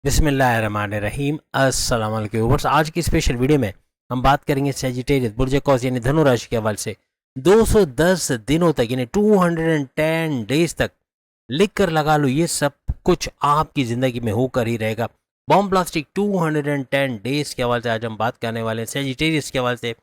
बिस्मिल्लाहिर्रहमानिर्रहीम। अस्सलाम वालेकुम व्यूअर्स। आज की स्पेशल वीडियो में हम बात करेंगे सजिटेरियस बुर्ज कौस यानी धनु राशि के हवाले से 210 दिनों तक यानी 210 डेज तक लिख कर लगा लो, ये सब कुछ आपकी ज़िंदगी में होकर ही रहेगा। बॉम्ब प्लास्टिक 210 डेज के हवाले से आज हम बात करने वाले हैं। सजिटेरियस के हवाले से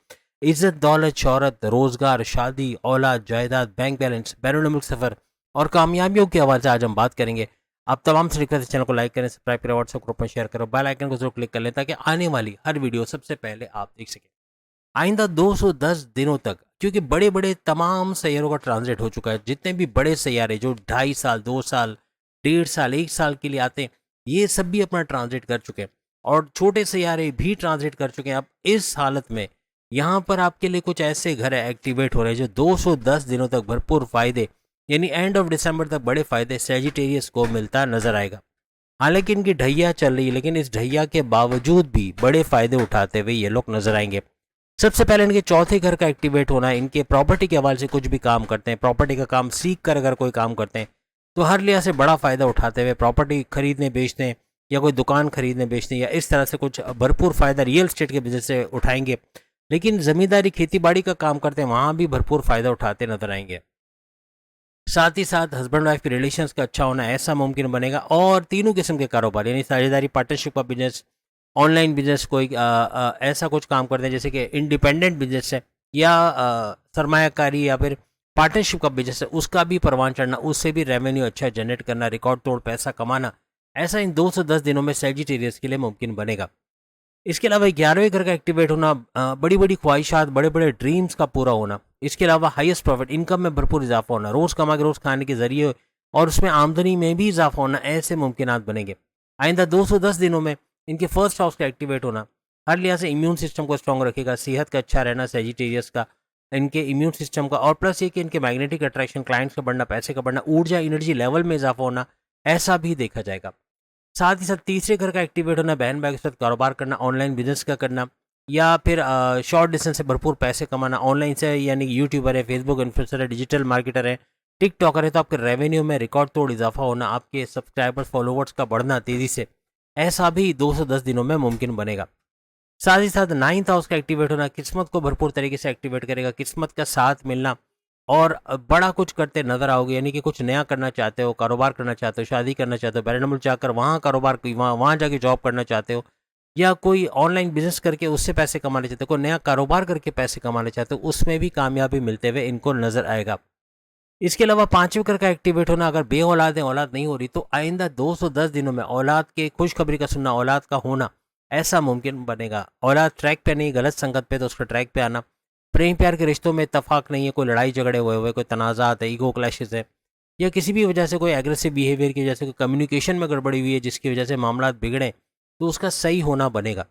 इज्जत, दौलत, शोहरत, रोज़गार, शादी, औलाद, जायदाद, बैंक बैलेंस, बैरून मुल्क सफ़र और कामयाबियों के हवाले से आज हम बात करेंगे। आप तमाम से रिक्वेस्ट चैनल को लाइक करें, सब्सक्राइब करें, व्हाट्सएप ग्रुप में शेयर करो, बेल आइकन को जरूर क्लिक कर लें ताकि आने वाली हर वीडियो सबसे पहले आप देख सकें। आइंदा 210 दिनों तक क्योंकि बड़े बड़े तमाम सैयारों का ट्रांजिट हो चुका है। जितने भी बड़े सैयारे जो 2.5 साल, 2 साल, 1.5 साल, 1 साल के लिए आते हैं, ये सब भी अपना ट्रांजिट कर चुके हैं और छोटे सैयारे भी ट्रांजिट कर चुके हैं। अब इस हालत में यहाँ पर आपके लिए कुछ ऐसे घर एक्टिवेट हो रहे हैं जो 210 दिनों तक भरपूर फायदे यानी एंड ऑफ दिसंबर तक बड़े फायदे सैजिटेरियस को मिलता नजर आएगा। हालांकि इनकी ढैया चल रही है, लेकिन इस ढैया के बावजूद भी बड़े फायदे उठाते हुए ये लोग नजर आएंगे। सबसे पहले इनके चौथे घर का एक्टिवेट होना है। इनके प्रॉपर्टी के हवाले से कुछ भी काम करते हैं, प्रॉपर्टी का काम सीख कर अगर कोई काम करते हैं तो हर लिहाज से बड़ा फायदा उठाते हुए प्रॉपर्टी खरीदने बेचने या कोई दुकान खरीदने बेचने या इस तरह से कुछ भरपूर फायदा रियल एस्टेट के बिजनेस से उठाएंगे। लेकिन जमींदारी खेती बाड़ी का काम करते हैं, वहां भी भरपूर फायदा उठाते नजर आएंगे। साथ ही साथ हस्बैंड वाइफ के रिलेशंस का अच्छा होना ऐसा मुमकिन बनेगा और तीनों किस्म के कारोबार यानी साझेदारी, पार्टनरशिप का बिजनेस, ऑनलाइन बिजनेस, कोई ऐसा कुछ काम करते हैं जैसे कि इंडिपेंडेंट बिजनेस है या सरमायाकारी या फिर पार्टनरशिप का बिजनेस है, उसका भी परवान चढ़ना, उससे भी रेवेन्यू अच्छा जनरेट करना, रिकॉर्ड तोड़ पैसा कमाना, ऐसा इन 210 दिनों में सैजिटेरियस के लिए मुमकिन बनेगा। इसके अलावा 11वें घर का एक्टिवेट होना, बड़ी बड़ी ख्वाहिशात, बड़े बड़े ड्रीम्स का पूरा होना। इसके अलावा हाईएस्ट प्रॉफिट, इनकम में भरपूर इजाफा होना, रोज़ कमा के रोज़ खाने के जरिए और उसमें आमदनी में भी इजाफा होना, ऐसे मुमकिनात बनेंगे। आइंदा 210 दिनों में इनके फर्स्ट हाउस का एक्टिवेट होना हर लिहाज से इम्यून सिस्टम को स्ट्रॉन्ग रखेगा, सेहत का अच्छा रहना सैजिटेरियस का, इनके इम्यून सिस्टम का, और प्लस ये कि इनके मैग्नेटिक अट्रैक्शन, क्लाइंट्स का बढ़ना, पैसे का बढ़ना, ऊर्जा एनर्जी लेवल में इजाफा होना, ऐसा भी देखा जाएगा। साथ ही साथ तीसरे घर का एक्टिवेट होना, बहन भाई के साथ कारोबार करना, ऑनलाइन बिजनेस का करना या फिर शॉर्ट डिस्टेंस से भरपूर पैसे कमाना ऑनलाइन से, यानी यूट्यूबर है, फेसबुक इन्फ्लुएंसर है, डिजिटल मार्केटर है, टिकटॉकर है, तो आपके रेवेन्यू में रिकॉर्ड तोड़ इजाफा होना, आपके सब्सक्राइबर्स फॉलोवर्स का बढ़ना तेज़ी से, ऐसा भी 210 दिनों में मुमकिन बनेगा। साथ ही साथ 9th हाउस का एक्टिवेट होना किस्मत को भरपूर तरीके से एक्टिवेट करेगा, किस्मत का साथ मिलना और बड़ा कुछ करते नजर आओगे, यानी कि कुछ नया करना चाहते हो, कारोबार करना चाहते हो, शादी करना चाहते हो, बैरून मुल्क जाकर वहाँ कारोबार वहाँ जाके जॉब करना चाहते हो या कोई ऑनलाइन बिजनेस करके उससे पैसे कमाने चाहते हो, कोई नया कारोबार करके पैसे कमाने चाहते हो, उसमें भी कामयाबी मिलते हुए इनको नजर आएगा। इसके अलावा 5वें घर का एक्टिवेट होना, अगर बे औलाद है, औलाद नहीं हो रही, तो आइंदा 210 दिनों में औलाद के खुशखबरी का सुनना, औलाद का होना ऐसा मुमकिन बनेगा। औलाद ट्रैक पे नहीं, गलत संगत पे, तो उसका ट्रैक पे आना। प्रेम प्यार के रिश्तों में इत्तेफाक नहीं है, कोई लड़ाई झगड़े हुए हुए, कोई तनाज़ात है, ईगो क्लैशेस है या किसी भी वजह से कोई एग्रेसिव बिहेवियर की वजह से कोई कम्युनिकेशन में गड़बड़ी हुई है जिसकी वजह से मामला बिगड़े, तो उसका सही होना बनेगा।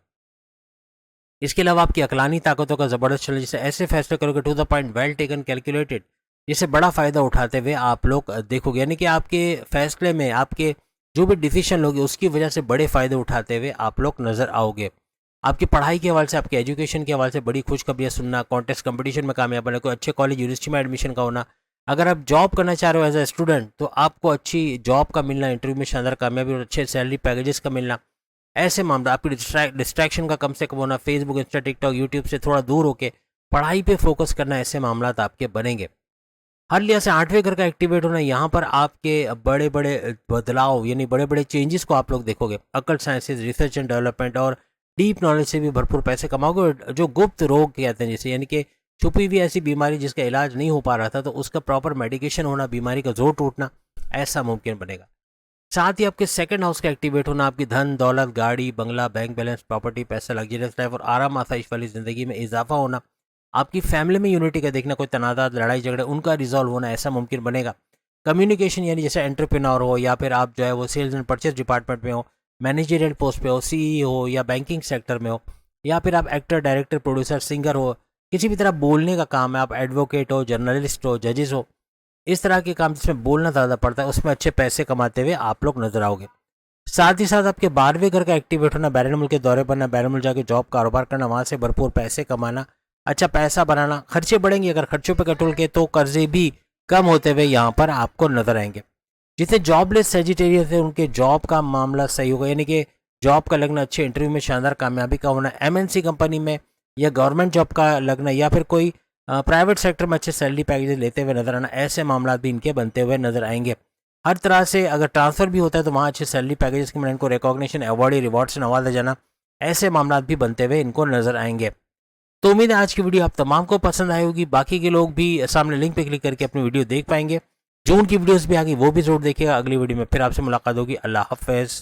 इसके अलावा आपकी अकलानी ताकतों का ज़बरदस्त चलन, जिससे ऐसे फैसले करोगे to the point, well taken, calculated, जिससे बड़ा फ़ायदा उठाते हुए आप लोग देखोगे, यानी कि आपके फैसले में, आपके जो भी डिसीजन लोगे उसकी वजह से बड़े फ़ायदे उठाते हुए आप लोग नज़र आओगे। आपकी पढ़ाई के हवाले से, आपके एजुकेशन के हवाले से बड़ी खुशखबरियाँ सुनना, कॉन्टेस्ट कंपटीशन में कामयाब होना, कोई अच्छे कॉलेज यूनिवर्सिटी में एडमिशन का होना, अगर आप जॉब करना चाह रहे हो एज ए स्टूडेंट तो आपको अच्छी जॉब का मिलना, इंटरव्यू में शानदार कामयाबी और अच्छे सैलरी पैकेजेस का मिलना, ऐसे मामला। आपकी डिस्ट्रैक्शन का कम से कम होना, फेसबुक, इंस्टा, टिकटॉक, यूट्यूब से थोड़ा दूर होकर पढ़ाई पे फोकस करना, ऐसे मामला आपके बनेंगे। हर लिहाज से 8वें घर का एक्टिवेट होना, यहाँ पर आपके बड़े बड़े बदलाव यानी बड़े बड़े चेंजेस को आप लोग देखोगे। अकल साइंसेज, रिसर्च एंड डेवलपमेंट और डीप नॉलेज से भी भरपूर पैसे कमाओगे। और जो गुप्त रोग कहते हैं, जैसे यानी कि छुपी हुई ऐसी बीमारी जिसका इलाज नहीं हो पा रहा था, तो उसका प्रॉपर मेडिकेशन होना, बीमारी का जोर टूटना, ऐसा मुमकिन बनेगा। साथ ही आपके सेकंड हाउस का एक्टिवेट होना, आपकी धन दौलत, गाड़ी बंगला, बैंक बैलेंस, प्रॉपर्टी, पैसा, लग्जरियस लाइफ और आराम आसाइश वाली ज़िंदगी में इजाफा होना, आपकी फैमिली में यूनिटी का देखना, कोई तनाज़ात, लड़ाई झगड़े, उनका रिजॉल्व होना, ऐसा मुमकिन बनेगा। कम्युनिकेशन यानी जैसे एंटरप्रेन्योर हो या फिर आप जो है वो सेल्स एंड परचेज डिपार्टमेंट में हो, मैनेजरियल पोस्ट पे हो, सीईओ हो या बैंकिंग सेक्टर में हो, या फिर आप एक्टर, डायरेक्टर, प्रोड्यूसर, सिंगर हो, किसी भी तरह बोलने का काम है, आप एडवोकेट हो, जर्नलिस्ट हो, जजेस हो, इस तरह के काम जिसमें बोलना ज़्यादा पड़ता है, उसमें अच्छे पैसे कमाते हुए आप लोग नजर आओगे। साथ ही साथ आपके 12वें घर का एक्टिवेट होना, बैरून मुल्क के दौरे बनना, बैरून मुल्क जाके जॉब कारोबार करना, वहाँ से भरपूर पैसे कमाना, अच्छा पैसा बनाना, खर्चे बढ़ेंगे, अगर खर्चों पे कंट्रोल किए तो कर्जे भी कम होते हुए यहाँ पर आपको नजर आएंगे। जितने जॉबलेस सैजिटेरियस है उनके जॉब का मामला सही होगा, यानी कि जॉब का लगना, अच्छे इंटरव्यू में शानदार कामयाबी का होना, एमएनसी कंपनी में या गवर्नमेंट जॉब का लगना, या फिर कोई प्राइवेट सेक्टर में अच्छे सैलरी पैकेजेस लेते हुए नजर आना, ऐसे मामला भी इनके बनते हुए नजर आएंगे। हर तरह से अगर ट्रांसफर भी होता है तो वहाँ अच्छे सैलरी पैकेजेस के में इनको रिकॉग्निशन, अवार्ड, रिवॉर्ड से नवाजा जाना, ऐसे मामला भी बनते हुए इनको नजर आएंगे। तो उम्मीद है आज की वीडियो आप तमाम को पसंद आई होगी। बाकी के लोग भी सामने लिंक पे क्लिक करके अपनी वीडियो देख पाएंगे। जो उनकी वीडियोस भी आ गई वो भी जरूर देखिएगा। अगली वीडियो में फिर आपसे मुलाकात होगी। अल्लाह हाफिज़।